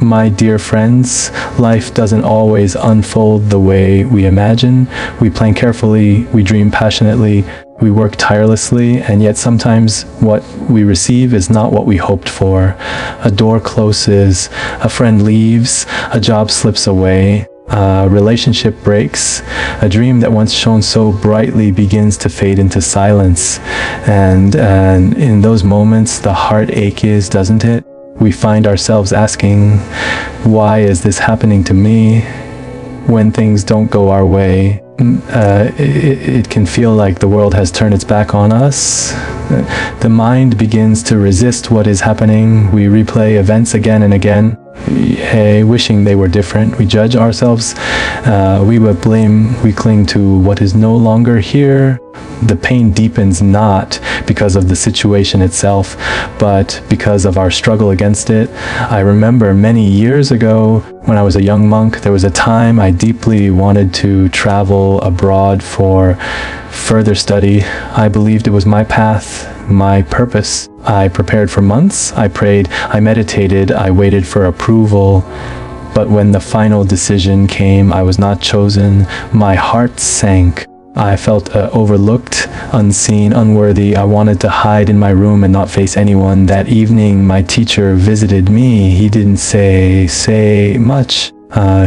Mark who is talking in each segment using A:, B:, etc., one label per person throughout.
A: My dear friends, life doesn't always unfold the way we imagine. We plan carefully, we dream passionately, we work tirelessly, and yet sometimes what we receive is not what we hoped for. A door closes, a friend leaves, a job slips away, a relationship breaks, a dream that once shone so brightly begins to fade into silence. And in those moments, the heartache is, doesn't it? We find ourselves asking, why is this happening to me? When things don't go our way, it can feel like the world has turned its back on us. The mind begins to resist what is happening. We replay events again and again, wishing they were different. We judge ourselves. We would blame. We cling to what is no longer here. The pain deepens not because of the situation itself, but because of our struggle against it. I remember many years ago when I was a young monk, there was a time I deeply wanted to travel abroad for further study. I believed it was my path, my purpose. I prepared for months. I prayed, I meditated, I waited for approval. But when the final decision came, I was not chosen. My heart sank. I felt overlooked, unseen, unworthy. I wanted to hide in my room and not face anyone. That evening, my teacher visited me. He didn't say much.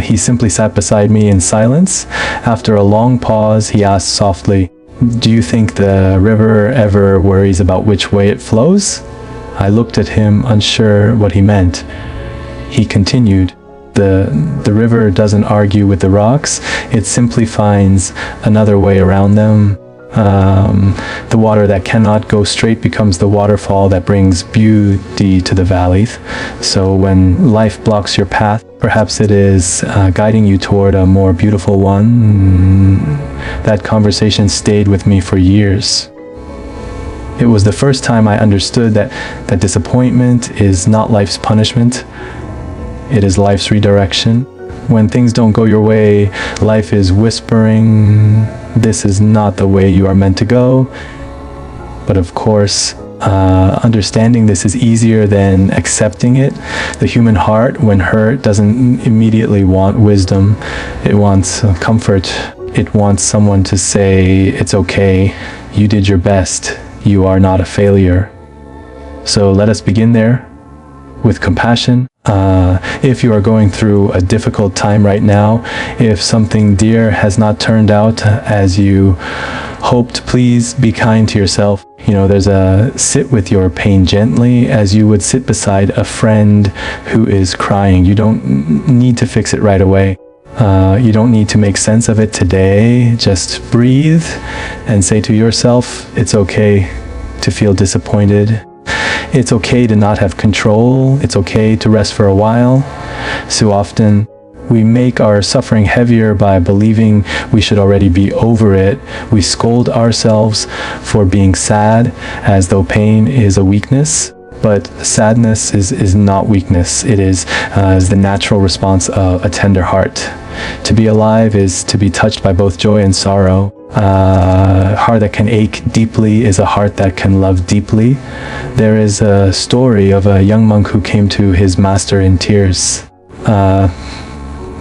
A: He simply sat beside me in silence. After a long pause, he asked softly, "Do you think the river ever worries about which way it flows?" I looked at him, unsure what he meant. He continued, The river doesn't argue with the rocks, it simply finds another way around them. The water that cannot go straight becomes the waterfall that brings beauty to the valleys. So when life blocks your path, perhaps it is guiding you toward a more beautiful one. That conversation stayed with me for years. It was the first time I understood that disappointment is not life's punishment. It is life's redirection. When things don't go your way, life is whispering, this is not the way you are meant to go. But of course, understanding this is easier than accepting it. The human heart, when hurt, doesn't immediately want wisdom. It wants comfort. It wants someone to say, it's okay, you did your best, you are not a failure. So let us begin there with compassion. If you are going through a difficult time right now, if something dear has not turned out as you hoped, please be kind to yourself. There's a sit with your pain gently as you would sit beside a friend who is crying. You don't need to fix it right away. You don't need to make sense of it today. Just breathe and say to yourself, it's okay to feel disappointed. It's okay to not have control. It's okay to rest for a while. So often, we make our suffering heavier by believing we should already be over it. We scold ourselves for being sad, as though pain is a weakness. But sadness is not weakness. It is the natural response of a tender heart. To be alive is to be touched by both joy and sorrow. A heart that can ache deeply is a heart that can love deeply. There is a story of a young monk who came to his master in tears.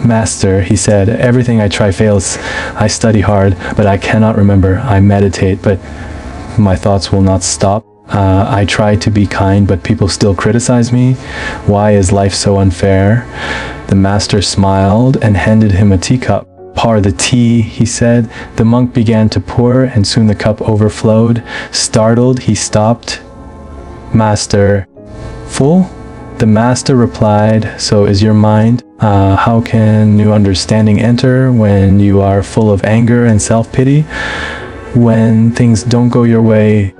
A: Master, he said, everything I try fails. I study hard, but I cannot remember. I meditate, but my thoughts will not stop. I try to be kind, but people still criticize me. Why is life so unfair? The master smiled and handed him a teacup. Pour the tea, he said. The monk began to pour, and soon the cup overflowed. Startled, he stopped. Master, full? The master replied, so is your mind. How can new understanding enter when you are full of anger and self-pity? When things don't go your way,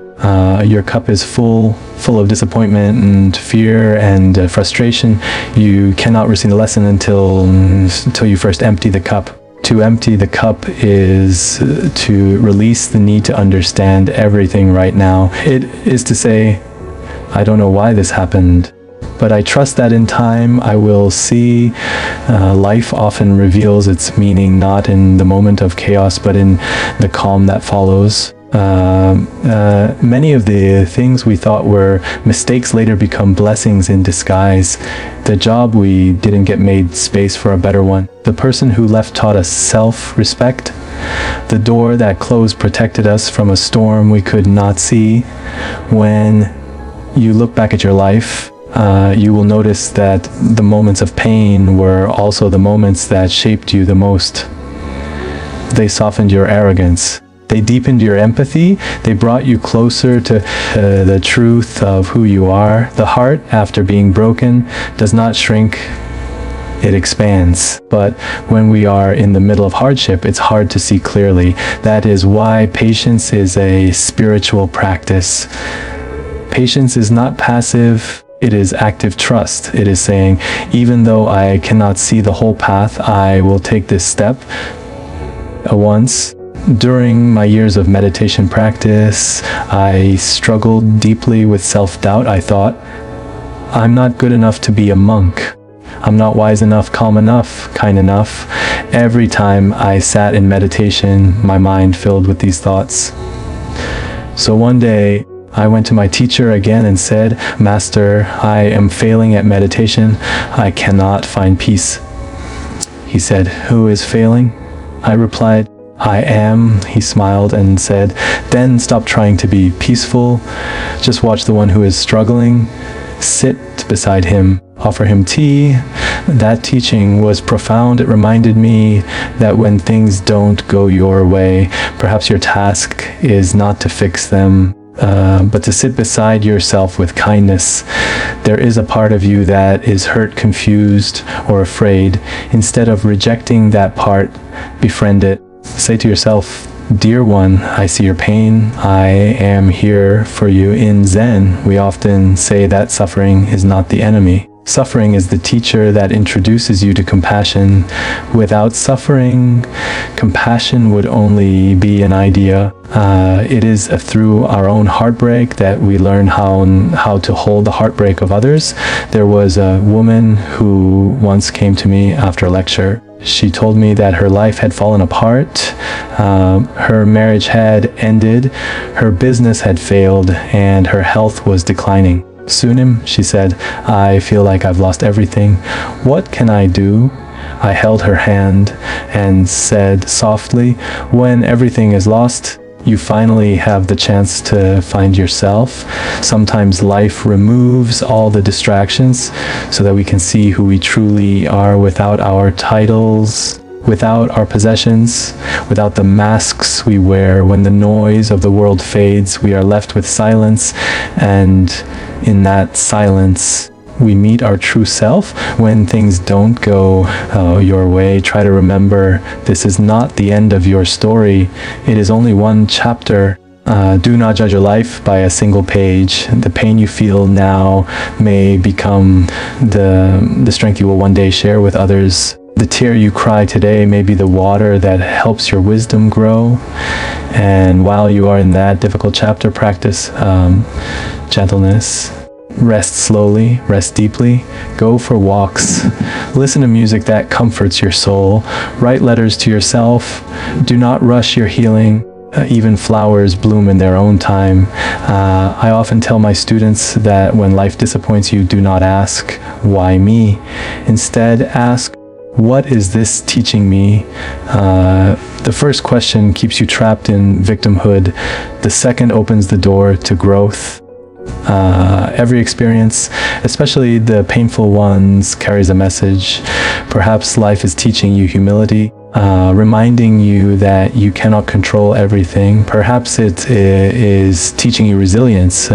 A: your cup is full of disappointment and fear and frustration. You cannot receive the lesson until you first empty the cup. To empty the cup is to release the need to understand everything right now. It is to say, I don't know why this happened, but I trust that in time I will see. Life often reveals its meaning not in the moment of chaos, but in the calm that follows. Many of the things we thought were mistakes later become blessings in disguise. The job we didn't get made space for a better one. The person who left taught us self-respect. The door that closed protected us from a storm we could not see. When you look back at your life, you will notice that the moments of pain were also the moments that shaped you the most. They softened your arrogance. They deepened your empathy. They brought you closer to the truth of who you are. The heart, after being broken, does not shrink. It expands. But when we are in the middle of hardship, it's hard to see clearly. That is why patience is a spiritual practice. Patience is not passive. It is active trust. It is saying, even though I cannot see the whole path, I will take this step once. During my years of meditation practice, I struggled deeply with self-doubt. I thought, I'm not good enough to be a monk. I'm not wise enough, calm enough, kind enough. Every time I sat in meditation, my mind filled with these thoughts. So one day, I went to my teacher again and said, Master, I am failing at meditation. I cannot find peace. He said, who is failing? I replied, I am. He smiled and said, then stop trying to be peaceful. Just watch the one who is struggling. Sit beside him. Offer him tea. That teaching was profound. It reminded me that when things don't go your way, perhaps your task is not to fix them, but to sit beside yourself with kindness. There is a part of you that is hurt, confused, or afraid. Instead of rejecting that part, befriend it. Say to yourself, dear one, I see your pain. I am here for you. In Zen, we often say that suffering is not the enemy. Suffering is the teacher that introduces you to compassion. Without suffering, compassion would only be an idea. It is through our own heartbreak that we learn how to hold the heartbreak of others. There was a woman who once came to me after a lecture. She told me that her life had fallen apart, her marriage had ended, her business had failed, and her health was declining. Sunim, she said, I feel like I've lost everything. What can I do? I held her hand and said softly, when everything is lost, you finally have the chance to find yourself. Sometimes life removes all the distractions so that we can see who we truly are without our titles, without our possessions, without the masks we wear. When the noise of the world fades, we are left with silence, and in that silence, we meet our true self. When things don't go your way, try to remember this is not the end of your story. It is only one chapter. Do not judge your life by a single page. The pain you feel now may become the strength you will one day share with others. The tear you cry today may be the water that helps your wisdom grow. And while you are in that difficult chapter, practice gentleness. Rest slowly, rest deeply, go for walks, listen to music that comforts your soul, write letters to yourself, do not rush your healing. Even flowers bloom in their own time. I often tell my students that when life disappoints you, do not ask, why me? Instead, ask, what is this teaching me? The first question keeps you trapped in victimhood. The second opens the door to growth. Every experience, especially the painful ones, carries a message. Perhaps life is teaching you humility, reminding you that you cannot control everything. Perhaps it is teaching you resilience,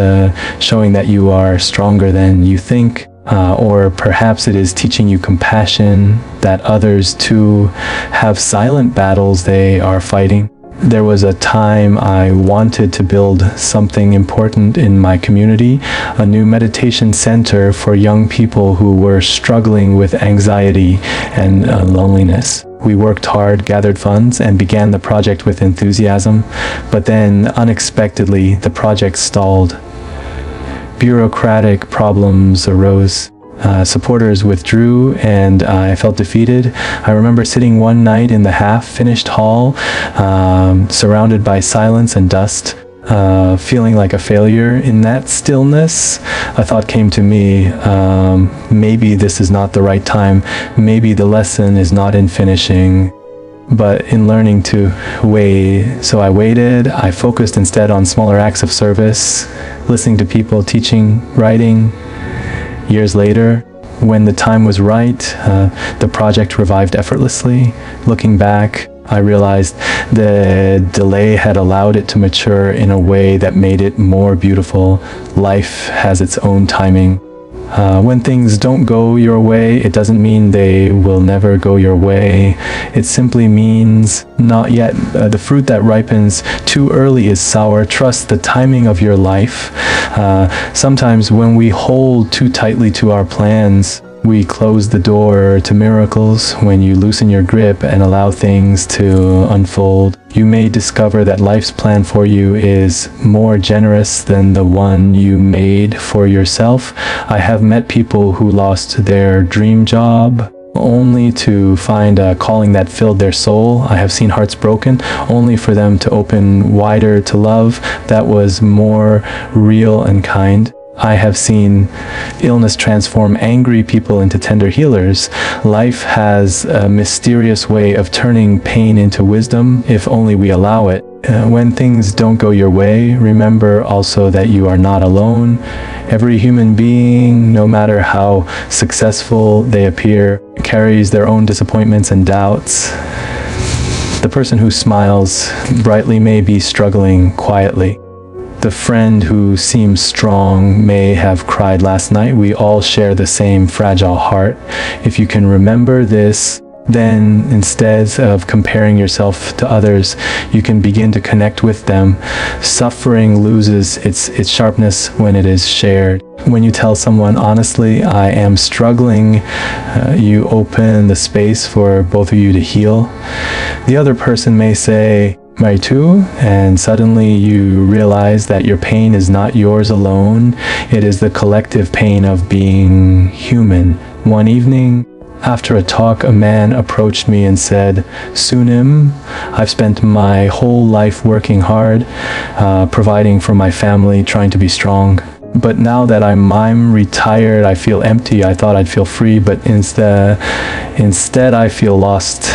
A: showing that you are stronger than you think. Or perhaps it is teaching you compassion, that others too have silent battles they are fighting. There was a time I wanted to build something important in my community, a new meditation center for young people who were struggling with anxiety and loneliness. We worked hard, gathered funds, and began the project with enthusiasm, but then unexpectedly the project stalled. Bureaucratic problems arose. Supporters withdrew and I felt defeated. I remember sitting one night in the half-finished hall, surrounded by silence and dust, feeling like a failure. In that stillness, a thought came to me, maybe this is not the right time. Maybe the lesson is not in finishing, but in learning to wait. So I waited. I focused instead on smaller acts of service, listening to people, teaching, writing. Years later, when the time was right, the project revived effortlessly. Looking back, I realized the delay had allowed it to mature in a way that made it more beautiful. Life has its own timing. When things don't go your way, it doesn't mean they will never go your way. It simply means not yet. The fruit that ripens too early is sour. Trust the timing of your life. Sometimes when we hold too tightly to our plans, we close the door to miracles. When you loosen your grip and allow things to unfold, you may discover that life's plan for you is more generous than the one you made for yourself. I have met people who lost their dream job only to find a calling that filled their soul. I have seen hearts broken only for them to open wider to love that was more real and kind. I have seen illness transform angry people into tender healers. Life has a mysterious way of turning pain into wisdom if only we allow it. When things don't go your way, remember also that you are not alone. Every human being, no matter how successful they appear, carries their own disappointments and doubts. The person who smiles brightly may be struggling quietly. The friend who seems strong may have cried last night. We all share the same fragile heart. If you can remember this, then instead of comparing yourself to others, you can begin to connect with them. Suffering loses its sharpness when it is shared. When you tell someone honestly, I am struggling, you open the space for both of you to heal. The other person may say, me too, and suddenly you realize that your pain is not yours alone. It is the collective pain of being human. One evening, after a talk, a man approached me and said, Sunim, I've spent my whole life working hard, providing for my family, trying to be strong. But now that I'm retired, I feel empty. I thought I'd feel free, but instead I feel lost.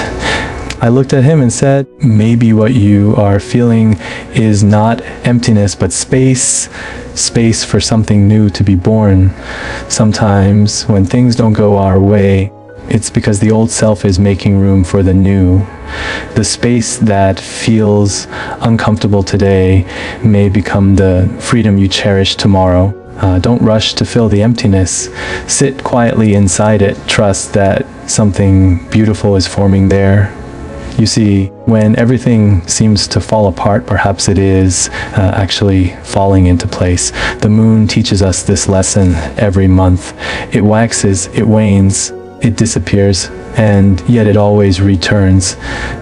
A: I looked at him and said, maybe what you are feeling is not emptiness, but space for something new to be born. Sometimes when things don't go our way, it's because the old self is making room for the new. The space that feels uncomfortable today may become the freedom you cherish tomorrow. Don't rush to fill the emptiness. Sit quietly inside it. Trust that something beautiful is forming there. You see, when everything seems to fall apart, perhaps it is actually falling into place. The moon teaches us this lesson every month. It waxes, it wanes, it disappears, and yet it always returns.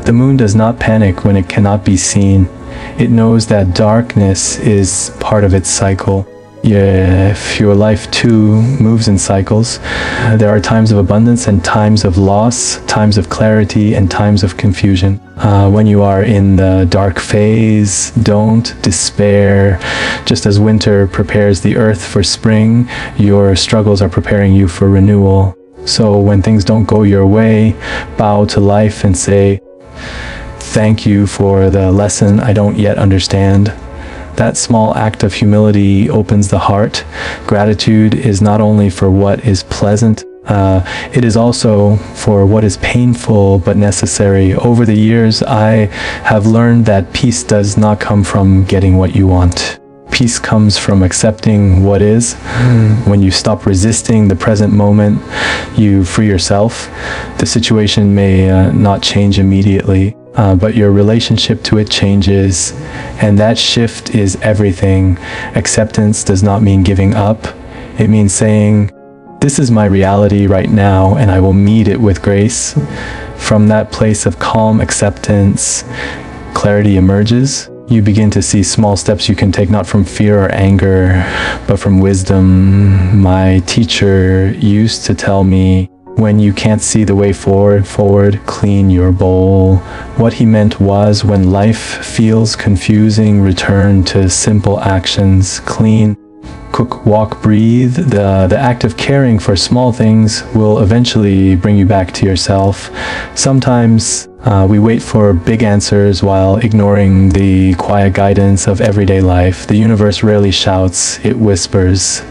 A: The moon does not panic when it cannot be seen. It knows that darkness is part of its cycle. Yeah, if your life too moves in cycles, there are times of abundance and times of loss, times of clarity and times of confusion. When you are in the dark phase, don't despair. Just as winter prepares the earth for spring, your struggles are preparing you for renewal. So when things don't go your way, bow to life and say, thank you for the lesson I don't yet understand. That small act of humility opens the heart. Gratitude is not only for what is pleasant, it is also for what is painful but necessary. Over the years, I have learned that peace does not come from getting what you want. Peace comes from accepting what is. When you stop resisting the present moment, you free yourself. The situation may not change immediately, but your relationship to it changes, and that shift is everything. Acceptance does not mean giving up. It means saying, this is my reality right now, and I will meet it with grace. From that place of calm acceptance, clarity emerges. You begin to see small steps you can take, not from fear or anger, but from wisdom. My teacher used to tell me, when you can't see the way forward, clean your bowl. What he meant was, when life feels confusing, return to simple actions. Clean, cook, walk, breathe. The act of caring for small things will eventually bring you back to yourself. Sometimes we wait for big answers while ignoring the quiet guidance of everyday life. The universe rarely shouts, it whispers.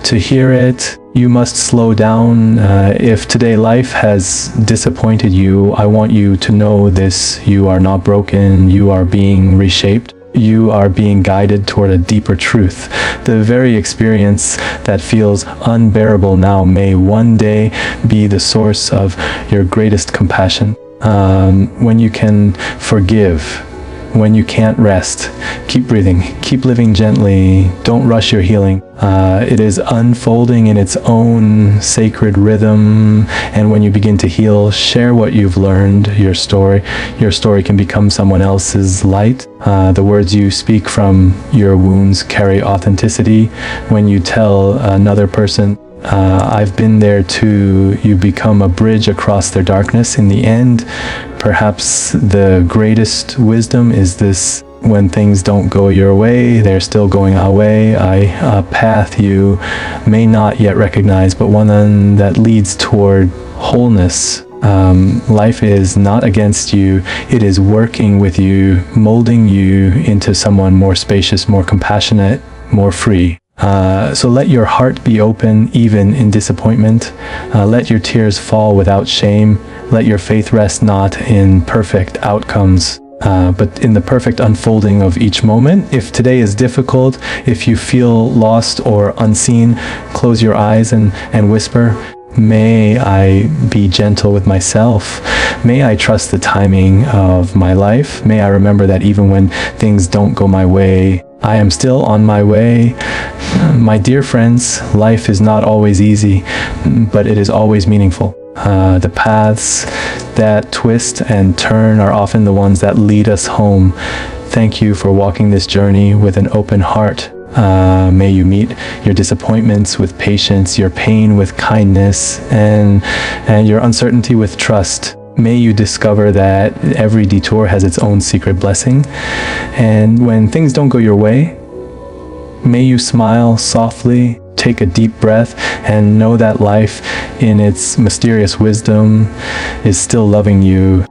A: To hear it, you must slow down. If today life has disappointed you, I want you to know this: you are not broken, you are being reshaped. You are being guided toward a deeper truth. The very experience that feels unbearable now may one day be the source of your greatest compassion. When you can forgive, when you can't rest, keep breathing, keep living gently, don't rush your healing. It is unfolding in its own sacred rhythm, and when you begin to heal, share what you've learned. Your story can become someone else's light. The words you speak from your wounds carry authenticity. When you tell another person, I've been there too, you become a bridge across their darkness. In the end, perhaps the greatest wisdom is this: when things don't go your way, they're still going our way. A path you may not yet recognize, but one that leads toward wholeness. Life is not against you, it is working with you, molding you into someone more spacious, more compassionate, more free. So let your heart be open, even in disappointment. Let your tears fall without shame. Let your faith rest not in perfect outcomes, but in the perfect unfolding of each moment. If today is difficult, if you feel lost or unseen, close your eyes and whisper, may I be gentle with myself. May I trust the timing of my life. May I remember that even when things don't go my way, I am still on my way. My dear friends, life is not always easy, but it is always meaningful. The paths that twist and turn are often the ones that lead us home. Thank you for walking this journey with an open heart. May you meet your disappointments with patience, your pain with kindness, and your uncertainty with trust. May you discover that every detour has its own secret blessing. And when things don't go your way, may you smile softly, take a deep breath, and know that life, in its mysterious wisdom, is still loving you.